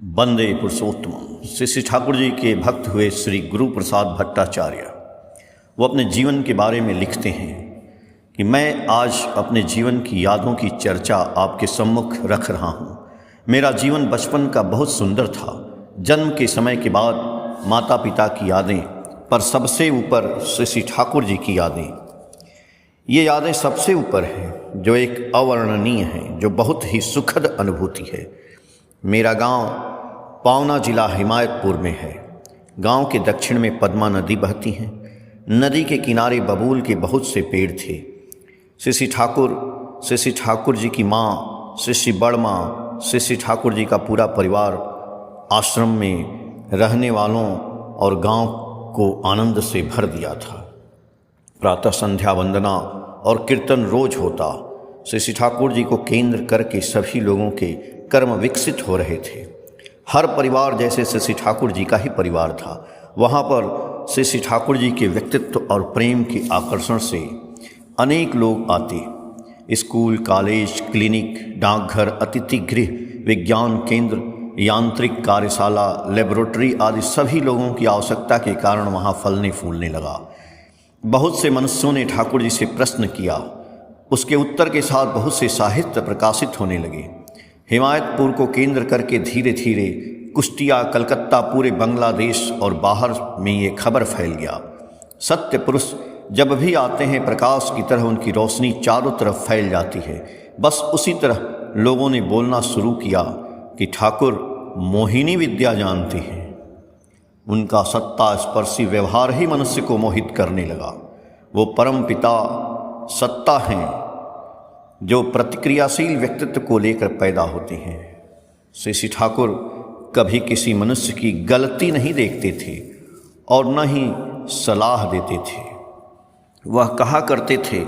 वंदे पुरुषोत्तम। श्री श्री ठाकुर जी के भक्त हुए श्री गुरु प्रसाद भट्टाचार्य वो अपने जीवन के बारे में लिखते हैं कि मैं आज अपने जीवन की यादों की चर्चा आपके सम्मुख रख रहा हूँ। मेरा जीवन बचपन का बहुत सुंदर था। जन्म के समय के बाद माता पिता की यादें, पर सबसे ऊपर श्री श्री ठाकुर जी की यादें। ये यादें सबसे ऊपर हैं, जो एक अवर्णनीय हैं, जो बहुत ही सुखद अनुभूति है। मेरा गांव पावना जिला हिमायतपुर में है। गांव के दक्षिण में पद्मा नदी बहती है। नदी के किनारे बबूल के बहुत से पेड़ थे। श्री श्री ठाकुर जी की माँ, श्री श्री बड़ माँ, श्री श्री ठाकुर जी का पूरा परिवार आश्रम में रहने वालों और गांव को आनंद से भर दिया था। प्रातः संध्या वंदना और कीर्तन रोज होता। श्री श्री ठाकुर जी को केंद्र करके सभी लोगों के कर्म विकसित हो रहे थे। हर परिवार जैसे श्री श्री ठाकुर जी का ही परिवार था। वहाँ पर श्री श्री ठाकुर जी के व्यक्तित्व और प्रेम के आकर्षण से अनेक लोग आते। स्कूल, कॉलेज, क्लिनिक, डाकघर, अतिथि गृह, विज्ञान केंद्र, यांत्रिक कार्यशाला, लेबोरेटरी आदि सभी लोगों की आवश्यकता के कारण वहाँ फलने फूलने लगा। बहुत से मनुष्यों ने ठाकुर जी से प्रश्न किया। उसके उत्तर के साथ बहुत से साहित्य प्रकाशित होने लगे। हिमायतपुर को केंद्र करके धीरे धीरे कुष्टिया, कलकत्ता, पूरे बांग्लादेश और बाहर में ये खबर फैल गया। सत्य पुरुष जब भी आते हैं, प्रकाश की तरह उनकी रोशनी चारों तरफ फैल जाती है। बस उसी तरह लोगों ने बोलना शुरू किया कि ठाकुर मोहिनी विद्या जानते हैं। उनका सत्ता स्पर्शी व्यवहार ही मनुष्य को मोहित करने लगा। वो परम पिता सत्ता हैं, जो प्रतिक्रियाशील व्यक्तित्व को लेकर पैदा होते हैं। श्री श्री ठाकुर कभी किसी मनुष्य की गलती नहीं देखते थे और न ही सलाह देते थे। वह कहा करते थे,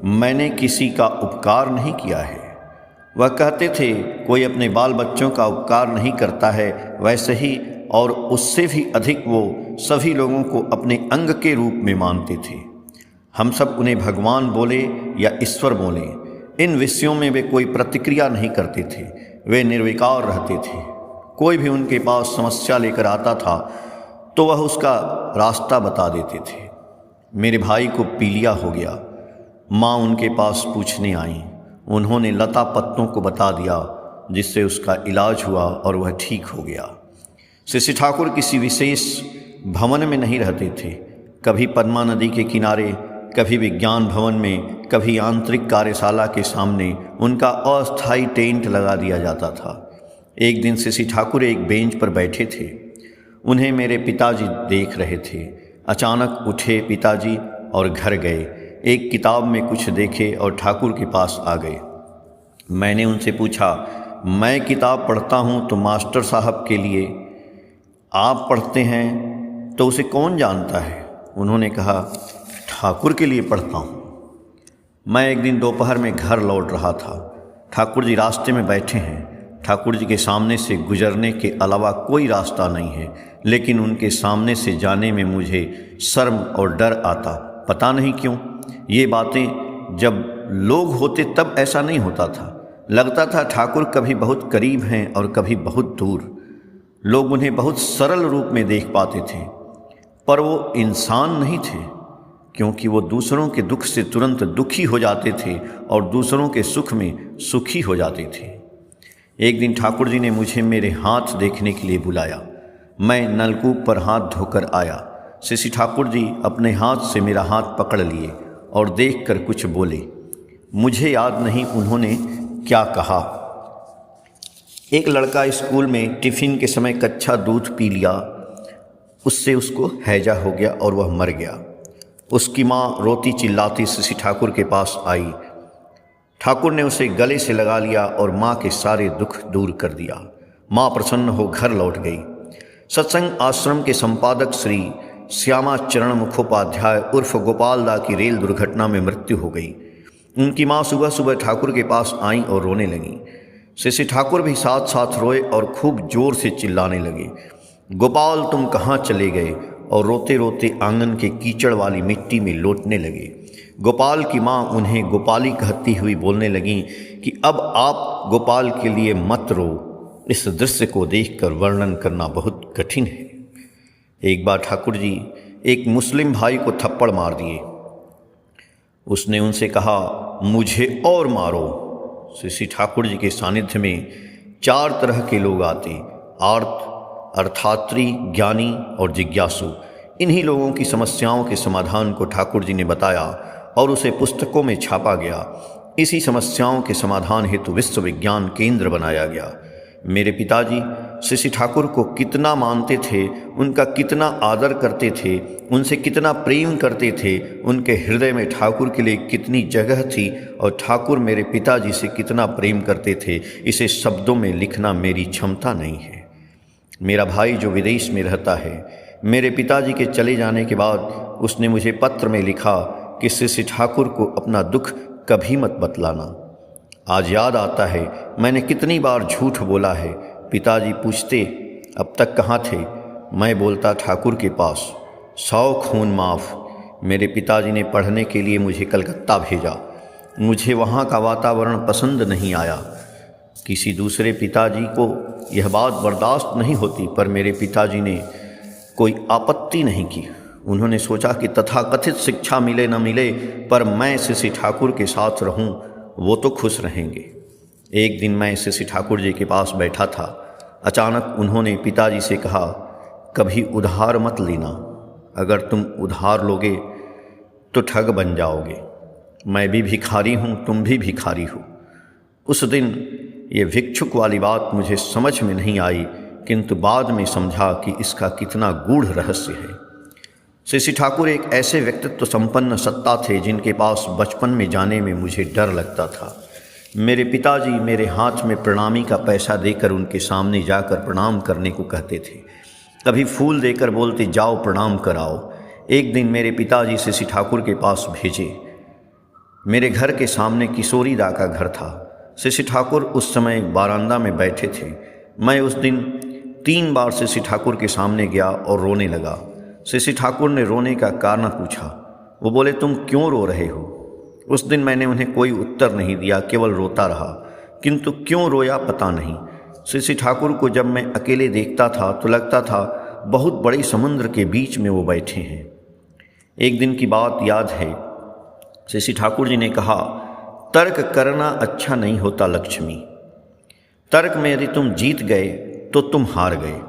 मैंने किसी का उपकार नहीं किया है। वह कहते थे, कोई अपने बाल बच्चों का उपकार नहीं करता है, वैसे ही और उससे भी अधिक वो सभी लोगों को अपने अंग के रूप में मानते थे। हम सब उन्हें भगवान बोले या ईश्वर बोले, इन विषयों में वे कोई प्रतिक्रिया नहीं करते थे। वे निर्विकार रहते थे। कोई भी उनके पास समस्या लेकर आता था तो वह उसका रास्ता बता देते थे। मेरे भाई को पीलिया हो गया। माँ उनके पास पूछने आई। उन्होंने लता पत्तों को बता दिया, जिससे उसका इलाज हुआ और वह ठीक हो गया। श्री श्री ठाकुर किसी विशेष भवन में नहीं रहते थे। कभी पद्मा नदी के किनारे, कभी विज्ञान भवन में, कभी आंतरिक कार्यशाला के सामने उनका अस्थायी टेंट लगा दिया जाता था। एक दिन श्री श्री ठाकुर एक बेंच पर बैठे थे। उन्हें मेरे पिताजी देख रहे थे। अचानक उठे पिताजी और घर गए। एक किताब में कुछ देखे और ठाकुर के पास आ गए। मैंने उनसे पूछा, मैं किताब पढ़ता हूँ तो मास्टर साहब के लिए, आप पढ़ते हैं तो उसे कौन जानता है? उन्होंने कहा, ठाकुर के लिए पढ़ता हूँ। मैं एक दिन दोपहर में घर लौट रहा था। ठाकुर जी रास्ते में बैठे हैं। ठाकुर जी के सामने से गुजरने के अलावा कोई रास्ता नहीं है, लेकिन उनके सामने से जाने में मुझे शर्म और डर आता। पता नहीं क्यों। ये बातें जब लोग होते तब ऐसा नहीं होता था। लगता था ठाकुर कभी बहुत करीब हैं और कभी बहुत दूर। लोग उन्हें बहुत सरल रूप में देख पाते थे, पर वो इंसान नहीं थे, क्योंकि वो दूसरों के दुख से तुरंत दुखी हो जाते थे और दूसरों के सुख में सुखी हो जाते थे। एक दिन ठाकुर जी ने मुझे मेरे हाथ देखने के लिए बुलाया। मैं नलकूप पर हाथ धोकर आया। श्री श्री ठाकुर जी अपने हाथ से मेरा हाथ पकड़ लिए और देखकर कुछ बोले। मुझे याद नहीं उन्होंने क्या कहा। एक लड़का स्कूल में टिफ़िन के समय कच्चा दूध पी लिया। उससे उसको हैजा हो गया और वह मर गया। उसकी माँ रोती चिल्लाती श्री श्री ठाकुर के पास आई। ठाकुर ने उसे गले से लगा लिया और माँ के सारे दुख दूर कर दिया। माँ प्रसन्न हो घर लौट गई। सत्संग आश्रम के संपादक श्री श्यामा चरण मुखोपाध्याय उर्फ गोपाल दा की रेल दुर्घटना में मृत्यु हो गई। उनकी माँ सुबह सुबह ठाकुर के पास आई और रोने लगी। श्री श्री ठाकुर भी साथ साथ रोए और खूब जोर से चिल्लाने लगे, गोपाल तुम कहाँ चले गए? और रोते रोते आंगन के कीचड़ वाली मिट्टी में लौटने लगे। गोपाल की माँ उन्हें गोपाली कहती हुई बोलने लगीं कि अब आप गोपाल के लिए मत रो, इस दृश्य को देखकर वर्णन करना बहुत कठिन है। एक बार ठाकुर जी एक मुस्लिम भाई को थप्पड़ मार दिए। उसने उनसे कहा, मुझे और मारो। श्री श्री ठाकुर जी के सानिध्य में 4 तरह के लोग आते, आर्त, अर्थात्री, ज्ञानी और जिज्ञासु। इन्हीं लोगों की समस्याओं के समाधान को ठाकुर जी ने बताया और उसे पुस्तकों में छापा गया। इसी समस्याओं के समाधान हेतु विश्व विज्ञान केंद्र बनाया गया। मेरे पिताजी श्री श्री ठाकुर को कितना मानते थे, उनका कितना आदर करते थे, उनसे कितना प्रेम करते थे, उनके हृदय में ठाकुर के लिए कितनी जगह थी और ठाकुर मेरे पिताजी से कितना प्रेम करते थे, इसे शब्दों में लिखना मेरी क्षमता नहीं है। मेरा भाई जो विदेश में रहता है, मेरे पिताजी के चले जाने के बाद उसने मुझे पत्र में लिखा कि श्री श्री ठाकुर को अपना दुख कभी मत बतलाना। आज याद आता है मैंने कितनी बार झूठ बोला है। पिताजी पूछते, अब तक कहाँ थे? मैं बोलता, ठाकुर के पास। 100 खून माफ़। मेरे पिताजी ने पढ़ने के लिए मुझे कलकत्ता भेजा। मुझे वहाँ का वातावरण पसंद नहीं आया। किसी दूसरे पिताजी को यह बात बर्दाश्त नहीं होती, पर मेरे पिताजी ने कोई आपत्ति नहीं की। उन्होंने सोचा कि तथाकथित शिक्षा मिले न मिले, पर मैं श्री ठाकुर के साथ रहूं, वो तो खुश रहेंगे। एक दिन मैं श्री ठाकुर जी के पास बैठा था। अचानक उन्होंने पिताजी से कहा, कभी उधार मत लेना, अगर तुम उधार लोगे तो ठग बन जाओगे। मैं भी भिखारी हूँ, तुम भी भिखारी हो। उस दिन ये भिक्षुक वाली बात मुझे समझ में नहीं आई, किंतु बाद में समझा कि इसका कितना गूढ़ रहस्य है। श्री ठाकुर एक ऐसे व्यक्तित्व संपन्न सत्ता थे जिनके पास बचपन में जाने में मुझे डर लगता था। मेरे पिताजी मेरे हाथ में प्रणामी का पैसा देकर उनके सामने जाकर प्रणाम करने को कहते थे। कभी फूल देकर बोलते, जाओ प्रणाम कराओ। एक दिन मेरे पिताजी श्री ठाकुर के पास भेजे। मेरे घर के सामने किशोरी दा का घर था। श्री ठाकुर उस समय बारांदा में बैठे थे। मैं उस दिन 3 बार श्री ठाकुर के सामने गया और रोने लगा। श्री ठाकुर ने रोने का कारण पूछा। वो बोले, तुम क्यों रो रहे हो? उस दिन मैंने उन्हें कोई उत्तर नहीं दिया, केवल रोता रहा, किंतु क्यों रोया पता नहीं। श्री ठाकुर को जब मैं अकेले देखता था तो लगता था बहुत बड़े समुद्र के बीच में वो बैठे हैं। एक दिन की बात याद है, श्री ठाकुर जी ने कहा, तर्क करना अच्छा नहीं होता लक्ष्मी। तर्क में यदि तुम जीत गए तो तुम हार गए।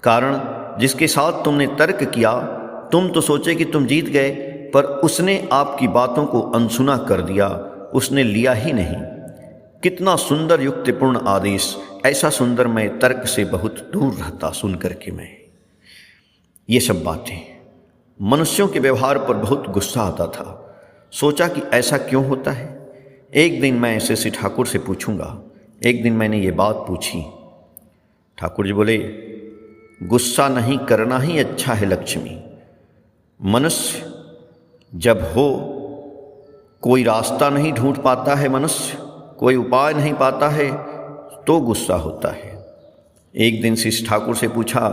कारण जिसके साथ तुमने तर्क किया, तुम तो सोचे कि तुम जीत गए, पर उसने आपकी बातों को अनसुना कर दिया, उसने लिया ही नहीं। कितना सुंदर युक्तिपूर्ण आदेश। ऐसा सुंदर मैं तर्क से बहुत दूर रहता सुन करके। मैं ये सब बातें, मनुष्यों के व्यवहार पर बहुत गुस्सा आता था। सोचा कि ऐसा क्यों होता है। एक दिन मैं श्री ठाकुर से पूछूंगा। एक दिन मैंने ये बात पूछी। ठाकुर जी बोले, गुस्सा नहीं करना ही अच्छा है लक्ष्मी। मनुष्य जब हो, कोई रास्ता नहीं ढूंढ पाता है, मनुष्य कोई उपाय नहीं पाता है, तो गुस्सा होता है। एक दिन श्री ठाकुर से पूछा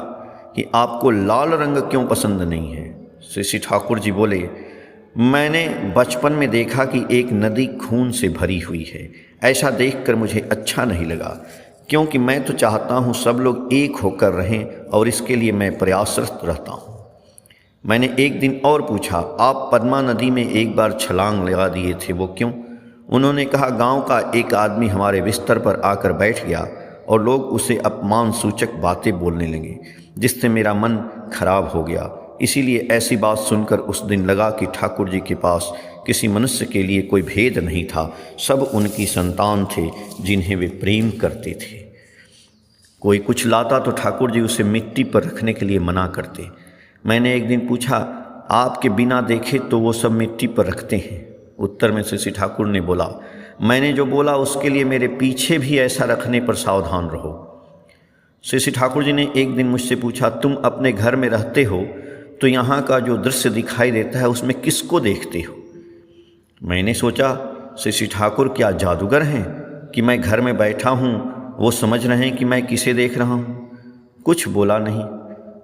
कि आपको लाल रंग क्यों पसंद नहीं है? श्री ठाकुर जी बोले, मैंने बचपन में देखा कि एक नदी खून से भरी हुई है। ऐसा देखकर मुझे अच्छा नहीं लगा, क्योंकि मैं तो चाहता हूँ सब लोग एक होकर रहें और इसके लिए मैं प्रयासरत रहता हूँ। मैंने एक दिन और पूछा, आप पद्मा नदी में एक बार छलांग लगा दिए थे, वो क्यों? उन्होंने कहा, गांव का एक आदमी हमारे बिस्तर पर आकर बैठ गया और लोग उसे अपमान सूचक बातें बोलने लगे, जिससे मेरा मन खराब हो गया। इसीलिए ऐसी बात सुनकर उस दिन लगा कि ठाकुर जी के पास किसी मनुष्य के लिए कोई भेद नहीं था, सब उनकी संतान थे जिन्हें वे प्रेम करते थे। कोई कुछ लाता तो ठाकुर जी उसे मिट्टी पर रखने के लिए मना करते। मैंने एक दिन पूछा, आपके बिना देखे तो वो सब मिट्टी पर रखते हैं? उत्तर में श्री ठाकुर ने बोला, मैंने जो बोला उसके लिए मेरे पीछे भी ऐसा रखने पर सावधान रहो। श्री ठाकुर जी ने एक दिन मुझसे पूछा, तुम अपने घर में रहते हो तो यहाँ का जो दृश्य दिखाई देता है उसमें किसको देखते हो? मैंने सोचा, श्री ठाकुर क्या जादूगर हैं कि मैं घर में बैठा हूँ, वो समझ रहे हैं कि मैं किसे देख रहा हूँ? कुछ बोला नहीं।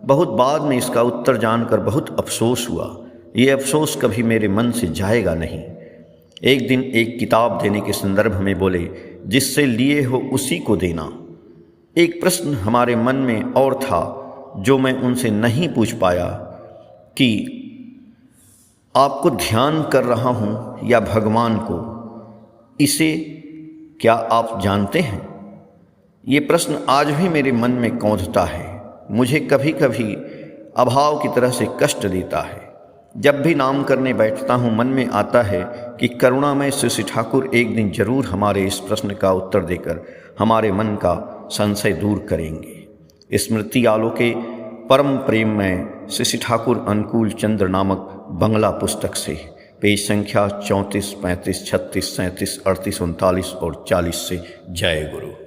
बहुत बाद में इसका उत्तर जानकर बहुत अफसोस हुआ। ये अफसोस कभी मेरे मन से जाएगा नहीं। एक दिन एक किताब देने के संदर्भ में बोले, जिससे लिए हो उसी को देना। एक प्रश्न हमारे मन में और था जो मैं उनसे नहीं पूछ पाया कि आपको ध्यान कर रहा हूँ या भगवान को, इसे क्या आप जानते हैं? ये प्रश्न आज भी मेरे मन में कौंधता है, मुझे कभी कभी अभाव की तरह से कष्ट देता है। जब भी नाम करने बैठता हूँ मन में आता है कि करुणामय श्री श्री ठाकुर एक दिन जरूर हमारे इस प्रश्न का उत्तर देकर हमारे मन का संशय दूर करेंगे। स्मृति आलोके परम प्रेम में श्री श्री ठाकुर अनुकूल चंद्र नामक बंगला पुस्तक से, पेज संख्या 34, 35, 36, 37, 38, 39 और 40 से। जय गुरु।